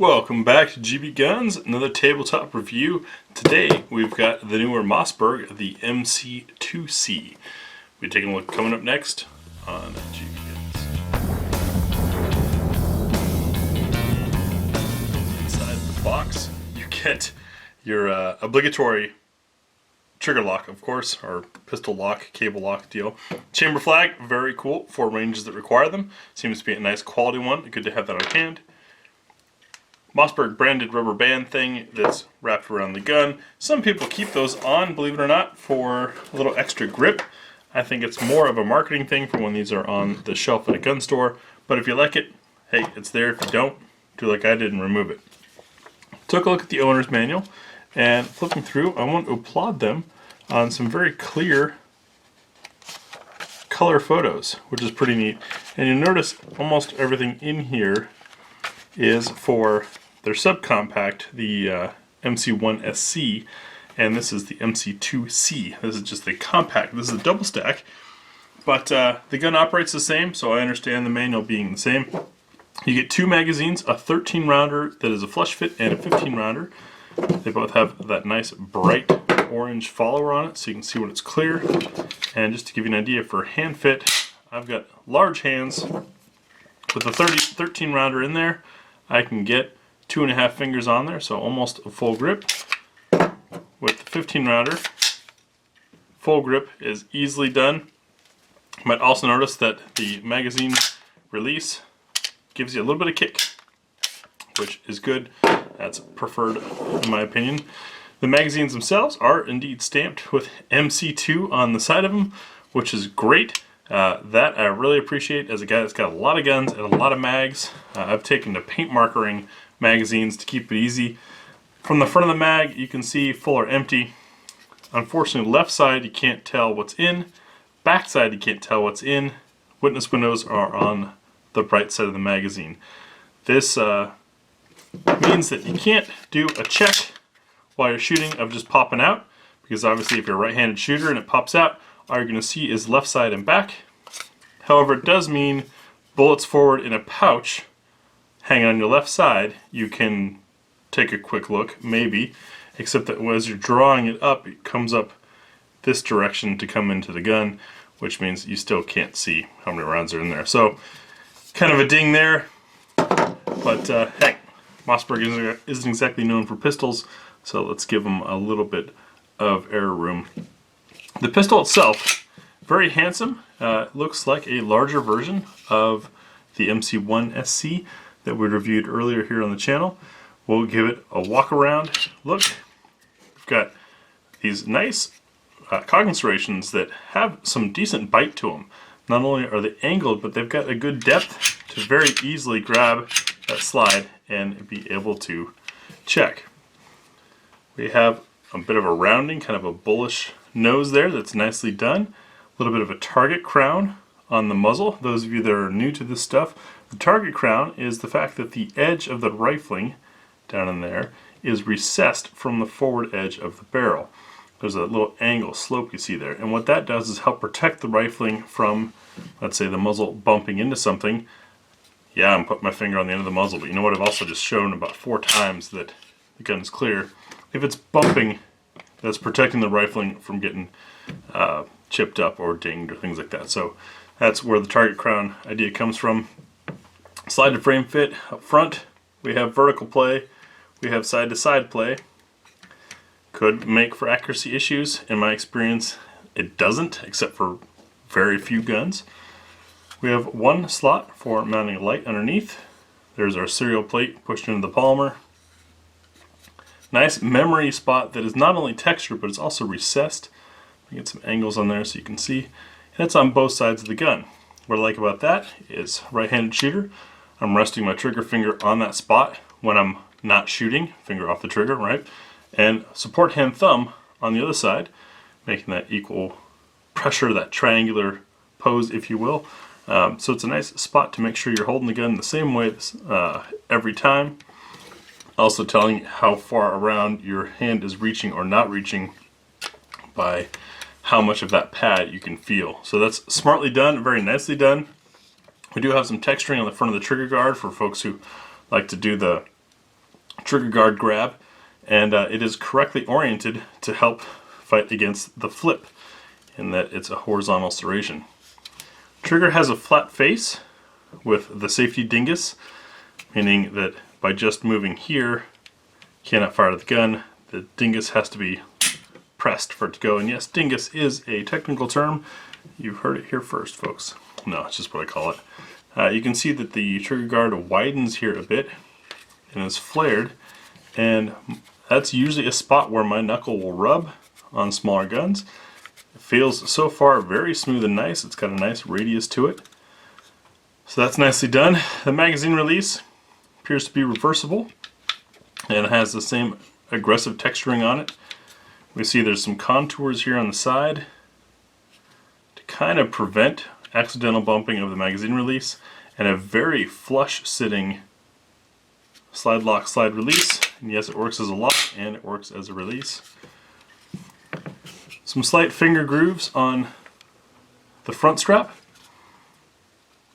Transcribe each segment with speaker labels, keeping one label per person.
Speaker 1: Welcome back to GBGuns, another tabletop review. Today we've got the newer Mossberg, the MC2C. We're taking a look coming up next on GBGuns. Inside the box you get your obligatory trigger lock, of course, or pistol lock, cable lock deal. Chamber flag, very cool for ranges that require them. Seems to be a nice quality one, good to have that on hand. Mossberg branded rubber band thing that's wrapped around the gun. Some people keep those on, believe it or not, for a little extra grip. I think it's more of a marketing thing for when these are on the shelf at a gun store. But if you like it, hey, it's there. If you don't, do like I did and remove it. Took a look at the owner's manual, and flipping through, I want to applaud them on some very clear color photos, which is pretty neat. And you'll notice almost everything in here is for their subcompact, the MC1SC, and this is the MC2C. This is just the compact. This is a double stack, but the gun operates the same, so I understand the manual being the same. You get two magazines, a 13 rounder that is a flush fit and a 15 rounder. They both have that nice bright orange follower on it, so you can see when it's clear. And just to give you an idea for hand fit, I've got large hands. With the 13 rounder in there, I can get 2.5 fingers on there, so almost a full grip. With the 15 rounder, full grip is easily done. You might also notice that the magazine release gives you a little bit of kick, which is good. That's preferred in my opinion. The magazines themselves are indeed stamped with MC2 on the side of them, which is great. That I really appreciate as a guy that's got a lot of guns and a lot of mags. I've taken to paint markering magazines to keep it easy. From the front of the mag you can see full or empty. Unfortunately, left side you can't tell what's in. Back side you can't tell what's in. Witness windows are on the right side of the magazine. This means that you can't do a check while you're shooting of just popping out, because obviously if you're a right-handed shooter and it pops out, all you're going to see is left side and back. However, it does mean bullets forward in a pouch hang on your left side. You can take a quick look, maybe, except that as you're drawing it up, it comes up this direction to come into the gun, which means you still can't see how many rounds are in there. So, kind of a ding there, but hey, Mossberg isn't exactly known for pistols, so let's give them a little bit of error room. The pistol itself, very handsome. Looks like a larger version of the MC1SC that we reviewed earlier here on the channel. We'll give it a walk around look. We've got these nice cogging serrations that have some decent bite to them. Not only are they angled, but they've got a good depth to very easily grab that slide and be able to check. We have a bit of a rounding, kind of a bullish nose there that's nicely done. A little bit of a target crown on the muzzle. Those of you that are new to this stuff, the target crown is the fact that the edge of the rifling down in there is recessed from the forward edge of the barrel. There's a little angle slope you see there, and what that does is help protect the rifling from, let's say, the muzzle bumping into something. Yeah, I'm putting my finger on the end of the muzzle, but you know what, I've also just shown about 4 times that the gun is clear. If it's bumping, that's protecting the rifling from getting chipped up or dinged or things like that. So that's where the target crown idea comes from. Slide to frame fit up front. We have vertical play. We have side to side play. Could make for accuracy issues. In my experience, it doesn't, except for very few guns. We have one slot for mounting a light underneath. There's our serial plate pushed into the polymer. Nice memory spot that is not only textured, but it's also recessed. We get some angles on there so you can see. And it's on both sides of the gun. What I like about that is right-handed shooter. I'm resting my trigger finger on that spot when I'm not shooting, finger off the trigger, right? And support hand thumb on the other side, making that equal pressure, that triangular pose, if you will. So it's a nice spot to make sure you're holding the gun the same way every time. Also telling how far around your hand is reaching or not reaching by how much of that pad you can feel. So that's smartly done, very nicely done. We do have some texturing on the front of the trigger guard for folks who like to do the trigger guard grab, and it is correctly oriented to help fight against the flip in that it's a horizontal serration. Trigger has a flat face with the safety dingus, meaning that by just moving here, you cannot fire the gun. The dingus has to be pressed for it to go. And yes, dingus is a technical term. You've heard it here first, folks. No, it's just what I call it. You can see that the trigger guard widens here a bit and is flared, and that's usually a spot where my knuckle will rub on smaller guns. It feels so far very smooth and nice. It's got a nice radius to it. So that's nicely done. The magazine release appears to be reversible and it has the same aggressive texturing on it. We see there's some contours here on the side to kind of prevent accidental bumping of the magazine release, and a very flush sitting slide lock, slide release. And yes, it works as a lock and it works as a release. Some slight finger grooves on the front strap.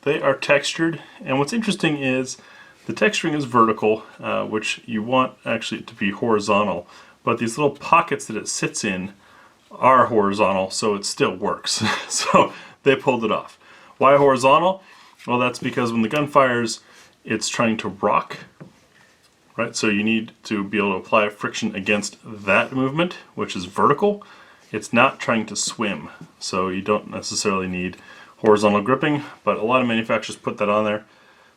Speaker 1: They are textured, and what's interesting is the texturing is vertical, which you want actually to be horizontal, but these little pockets that it sits in are horizontal, so it still works. So they pulled it off. Why horizontal? Well, that's because when the gun fires, it's trying to rock, right? So you need to be able to apply friction against that movement, which is vertical. It's not trying to swim, so you don't necessarily need horizontal gripping, but a lot of manufacturers put that on there,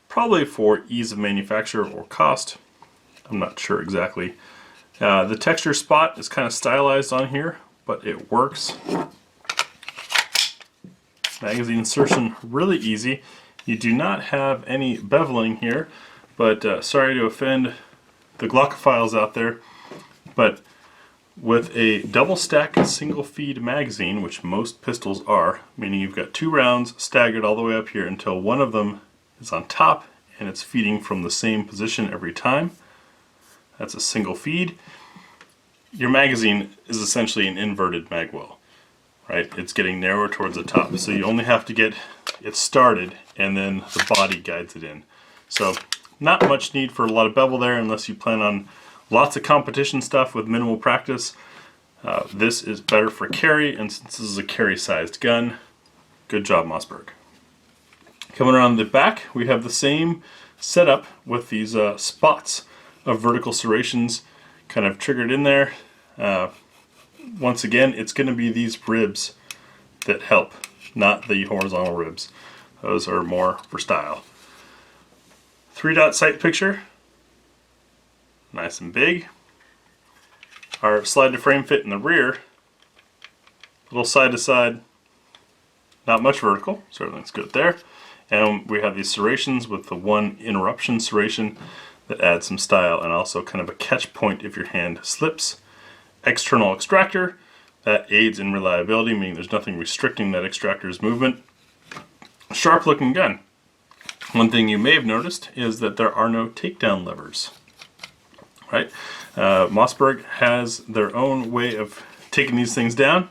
Speaker 1: probably for ease of manufacture or cost. I'm not sure exactly. The texture spot is kind of stylized on here, but it works. Magazine insertion really easy. You do not have any beveling here, but sorry to offend the Glockophiles out there, but with a double stack single feed magazine, which most pistols are, meaning you've got 2 rounds staggered all the way up here until one of them is on top and it's feeding from the same position every time. That's a single feed. Your magazine is essentially an inverted mag well, right? It's getting narrower towards the top, so you only have to get it started and then the body guides it in. So not much need for a lot of bevel there unless you plan on lots of competition stuff with minimal practice. This is better for carry, and since this is a carry-sized gun, good job, Mossberg. Coming around the back, we have the same setup with these spots of vertical serrations kind of triggered in there. Once again, it's going to be these ribs that help, not the horizontal ribs. Those are more for style. 3-dot sight picture. Nice and big. Our slide to frame fit in the rear, little side to side, not much vertical, so everything's good there. And we have these serrations with the one interruption serration that adds some style and also kind of a catch point if your hand slips. External extractor, that aids in reliability, meaning there's nothing restricting that extractor's movement. Sharp looking gun. One thing you may have noticed is that there are no takedown levers. Right? Mossberg has their own way of taking these things down.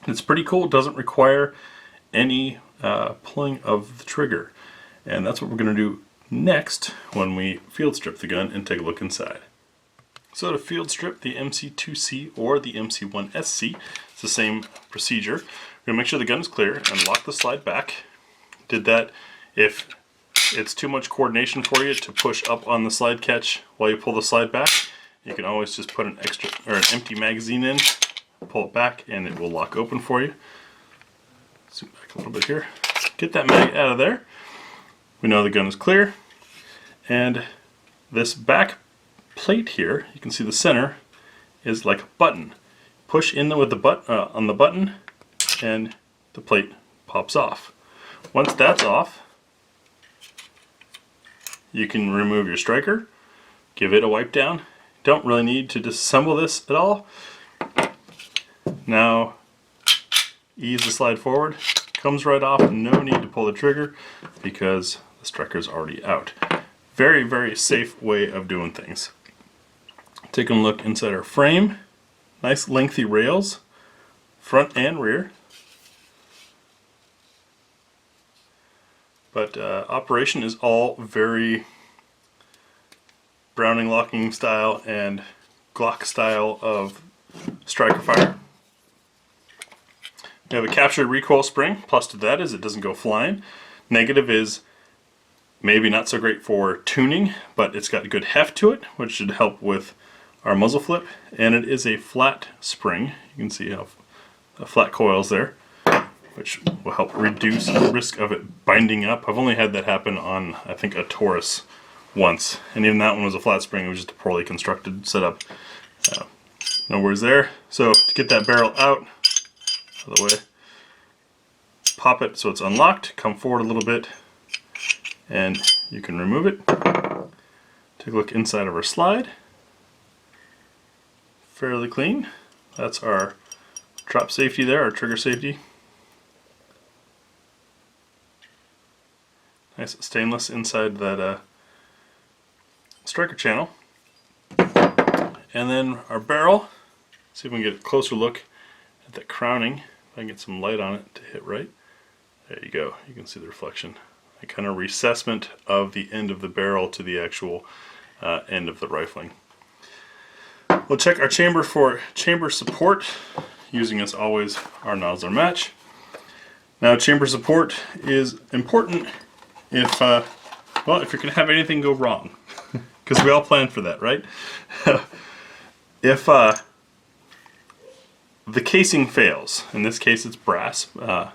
Speaker 1: It's pretty cool. It doesn't require any pulling of the trigger. And that's what we're going to do next when we field strip the gun and take a look inside. So to field strip the MC2C or the MC1SC, it's the same procedure. We're going to make sure the gun is clear and lock the slide back. Did that if it's too much coordination for you to push up on the slide catch while you pull the slide back. You can always just put an extra or an empty magazine in, pull it back, and it will lock open for you. Zoom back a little bit here. Get that mag out of there. We know the gun is clear, and this back plate here, you can see the center is like a button. Push in with the on the button, and the plate pops off. Once that's off, you can remove your striker, give it a wipe down. Don't really need to disassemble this at all. Now, ease the slide forward. Comes right off, no need to pull the trigger because the striker is already out. Very, very safe way of doing things. Taking a look inside our frame. Nice lengthy rails, front and rear. But operation is all very Browning locking style and Glock style of striker fire. We have a captured recoil spring. Plus to that is it doesn't go flying. Negative is maybe not so great for tuning, but it's got a good heft to it, which should help with our muzzle flip. And it is a flat spring. You can see how the flat coils there, which will help reduce the risk of it binding up. I've only had that happen on, I think, a Taurus once, and even that one was a flat spring. It was just a poorly constructed setup. No worries there. So to get that barrel out of the way, pop it so it's unlocked, come forward a little bit, and you can remove it. Take a look inside of our slide. Fairly clean. That's our drop safety there, our trigger safety. Nice stainless inside that striker channel. And then our barrel. See if we can get a closer look at that crowning. If I can get some light on it to hit right. There you go. You can see the reflection. A kind of recessment of the end of the barrel to the actual end of the rifling. We'll check our chamber for chamber support, using as always our nozzler match. Now, chamber support is important if well, if you're going to have anything go wrong, because we all plan for that, right? If the casing fails, in this case it's brass,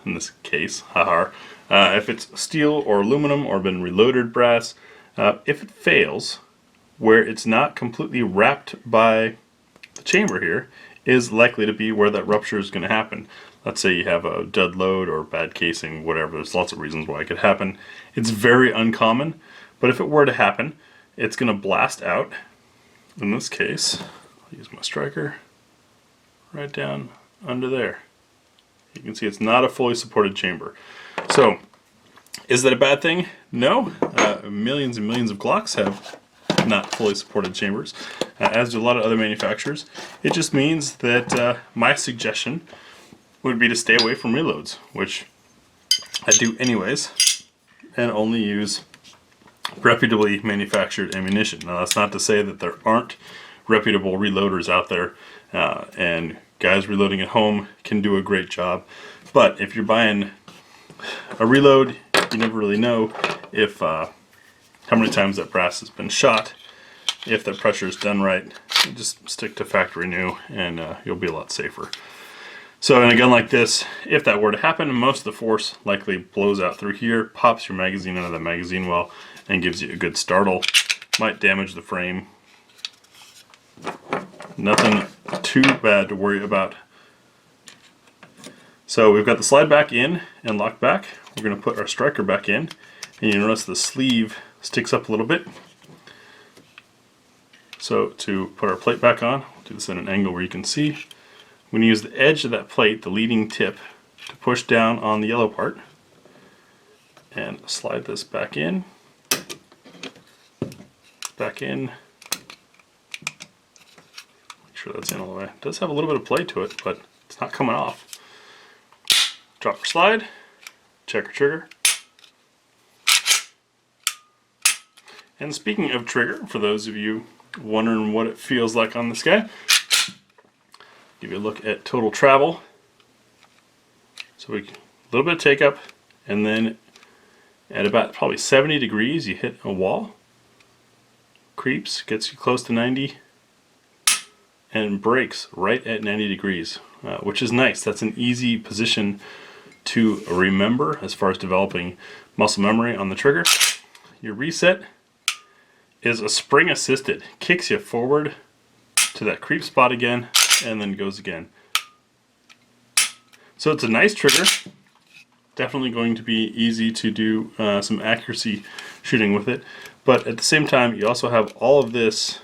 Speaker 1: in this case, haha. If it's steel or aluminum or been reloaded brass, if it fails, where it's not completely wrapped by the chamber here, is likely to be where that rupture is going to happen. Let's say you have a dead load or bad casing, whatever. There's lots of reasons why it could happen. It's very uncommon, but if it were to happen, it's going to blast out. In this case, I'll use my striker right down under there. You can see it's not a fully supported chamber. So, is that a bad thing? No. Millions and millions of Glocks have not fully supported chambers, as do a lot of other manufacturers. It just means that my suggestion would be to stay away from reloads, which I do anyways, and only use reputably manufactured ammunition. Now, that's not to say that there aren't reputable reloaders out there, and guys reloading at home can do a great job. But if you're buying a reload, you never really know if how many times that brass has been shot. If the pressure is done right, you just stick to factory new, and you'll be a lot safer. So in a gun like this, if that were to happen, most of the force likely blows out through here, pops your magazine out of the magazine well, and gives you a good startle. Might damage the frame. Nothing too bad to worry about. So we've got the slide back in and locked back. We're going to put our striker back in, and you notice the sleeve sticks up a little bit. So to put our plate back on, we'll do this at an angle where you can see. I'm going to use the edge of that plate, the leading tip, to push down on the yellow part and slide this back in, make sure that's in all the way. It does have a little bit of play to it, but it's not coming off. Drop our slide, check our trigger. And speaking of trigger, for those of you wondering what it feels like on this guy, give you a look at total travel. So a little bit of take up, and then at about probably 70 degrees you hit a wall, creeps, gets you close to 90, and breaks right at 90 degrees, which is nice. That's an easy position to remember as far as developing muscle memory on the trigger. Your reset is a spring assisted, kicks you forward to that creep spot again, and then goes again. So it's a nice trigger. Definitely going to be easy to do some accuracy shooting with it, but at the same time you also have all of this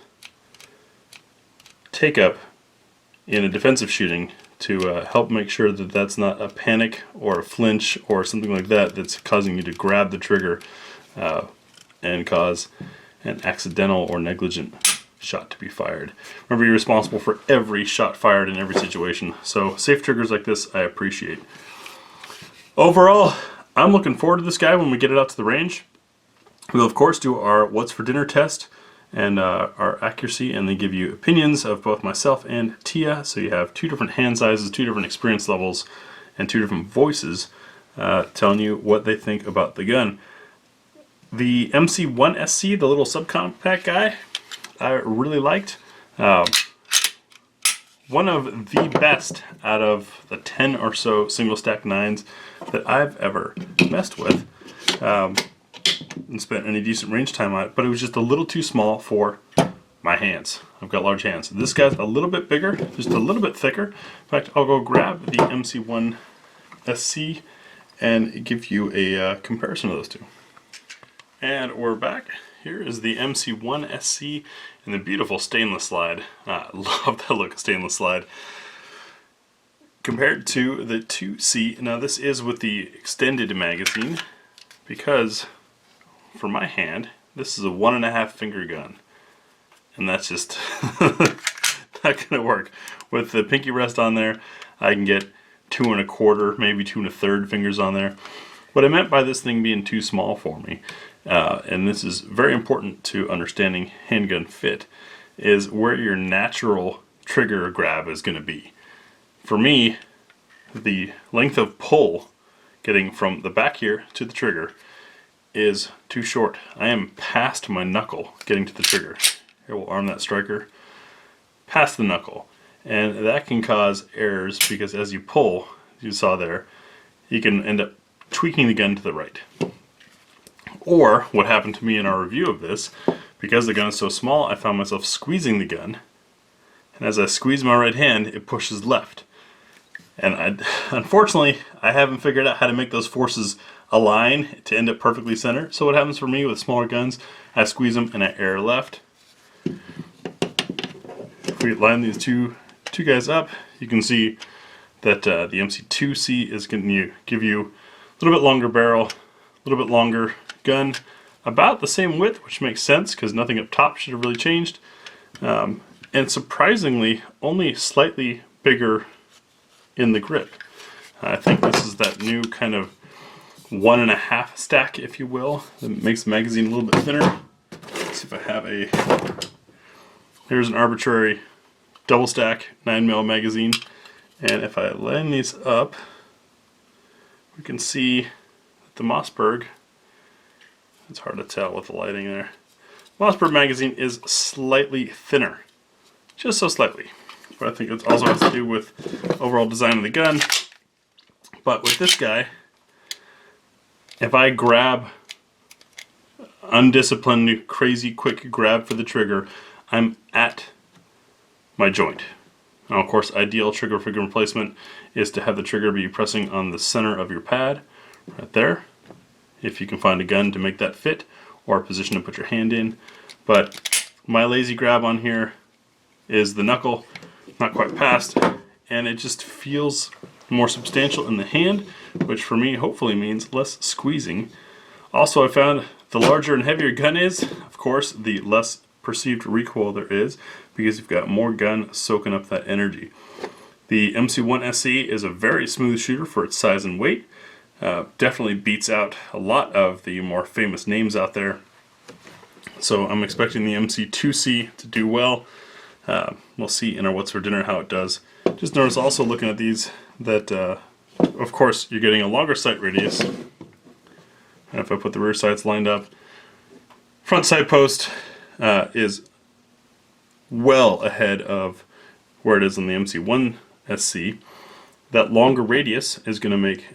Speaker 1: take up in a defensive shooting to help make sure that that's not a panic or a flinch or something like that that's causing you to grab the trigger and cause an accidental or negligent shot to be fired. Remember, you're responsible for every shot fired in every situation, so safe triggers like this I appreciate. Overall, I'm looking forward to this guy when we get it out to the range. We'll of course do our what's for dinner test and our accuracy, and they give you opinions of both myself and Tia. So you have 2 different hand sizes, 2 different experience levels, and 2 different voices telling you what they think about the gun. The MC1SC, the little subcompact guy, I really liked. One of the best out of the 10 or so single stack 9s that I've ever messed with and spent any decent range time on it, but it was just a little too small for my hands. I've got large hands. This guy's a little bit bigger, just a little bit thicker. In fact, I'll go grab the MC1SC and give you a comparison of those two. And we're back. Here is the MC1SC and the beautiful stainless slide. I love that look of stainless slide. Compared to the 2C, now this is with the extended magazine, because for my hand, this is a 1.5 finger gun. And that's just not gonna work. With the pinky rest on there, I can get 2.25, maybe 2 1/3 fingers on there. What I meant by this thing being too small for me, and this is very important to understanding handgun fit, is where your natural trigger grab is going to be. For me, the length of pull getting from the back here to the trigger is too short. I am past my knuckle getting to the trigger. Here, we'll arm that striker past the knuckle, and that can cause errors because as you pull, as you saw there, you can end up tweaking the gun to the right. Or what happened to me in our review of this, because the gun is so small, I found myself squeezing the gun, and as I squeeze my right hand, it pushes left. And unfortunately, I haven't figured out how to make those forces align to end up perfectly center. So what happens for me with smaller guns, I squeeze them and I err left. If we line these two guys up, you can see that the MC2C is going to give you a little bit longer barrel, a little bit longer gun, about the same width, which makes sense because nothing up top should have really changed, and surprisingly only slightly bigger in the grip. I think this is that new kind of 1.5 stack, if you will, that makes the magazine a little bit thinner. Let's see if I have here's an arbitrary double stack 9mm magazine, and if I line these up, we can see that the Mossberg, it's hard to tell with the lighting there, Mossberg magazine is slightly thinner, just so slightly. But I think it also has to do with overall design of the gun. But with this guy, if I grab, undisciplined, crazy quick grab for the trigger, I'm at my joint. Now, of course, ideal trigger finger placement is to have the trigger be pressing on the center of your pad, right there, if you can find a gun to make that fit, or a position to put your hand in. But my lazy grab on here is the knuckle, not quite past, and it just feels more substantial in the hand, which for me hopefully means less squeezing. Also, I found the larger and heavier gun is, of course, the less perceived recoil there is, because you've got more gun soaking up that energy. The MC1SC is a very smooth shooter for its size and weight. Definitely beats out a lot of the more famous names out there. So I'm expecting the MC2C to do well. We'll see in our What's for Dinner how it does. Just notice also looking at these that, of course, you're getting a longer sight radius. And if I put the rear sights lined up, front sight post is well ahead of where it is on the MC1SC. That longer radius is going to make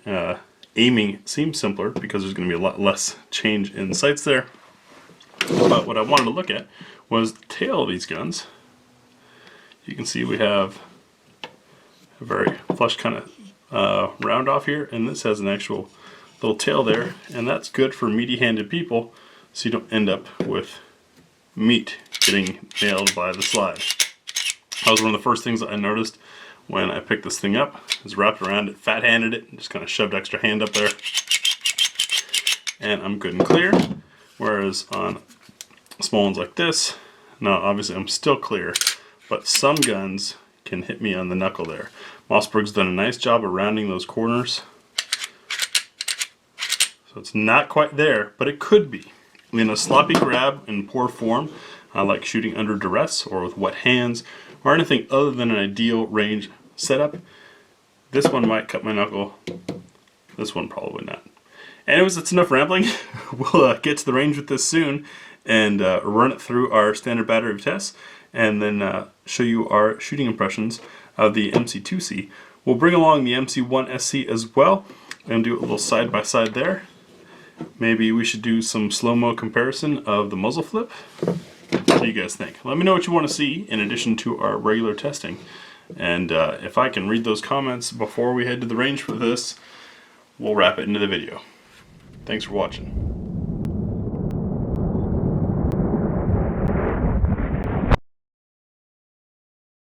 Speaker 1: aiming seem simpler because there's going to be a lot less change in sights there. But what I wanted to look at was the tail of these guns. You can see we have a very flush kind of round off here, and this has an actual little tail there, and that's good for meaty-handed people so you don't end up with meat getting nailed by the slide. That was one of the first things that I noticed when I picked this thing up. I was wrapped around it, fat-handed it, and just kind of shoved extra hand up there. And I'm good and clear. Whereas on small ones like this, now obviously I'm still clear, but some guns can hit me on the knuckle there. Mossberg's done a nice job of rounding those corners. So it's not quite there, but it could be. In a sloppy grab in poor form, I like shooting under duress or with wet hands or anything other than an ideal range setup. This one might cut my knuckle. This one probably not. Anyways, that's enough rambling. We'll get to the range with this soon and run it through our standard battery of tests, and then show you our shooting impressions of the MC2C. We'll bring along the MC1SC as well and do a little side by side there. Maybe we should do some slow-mo comparison of the muzzle flip. What do you guys think? Let me know what you want to see in addition to our regular testing. And if I can read those comments before we head to the range for this, we'll wrap it into the video. Thanks for watching.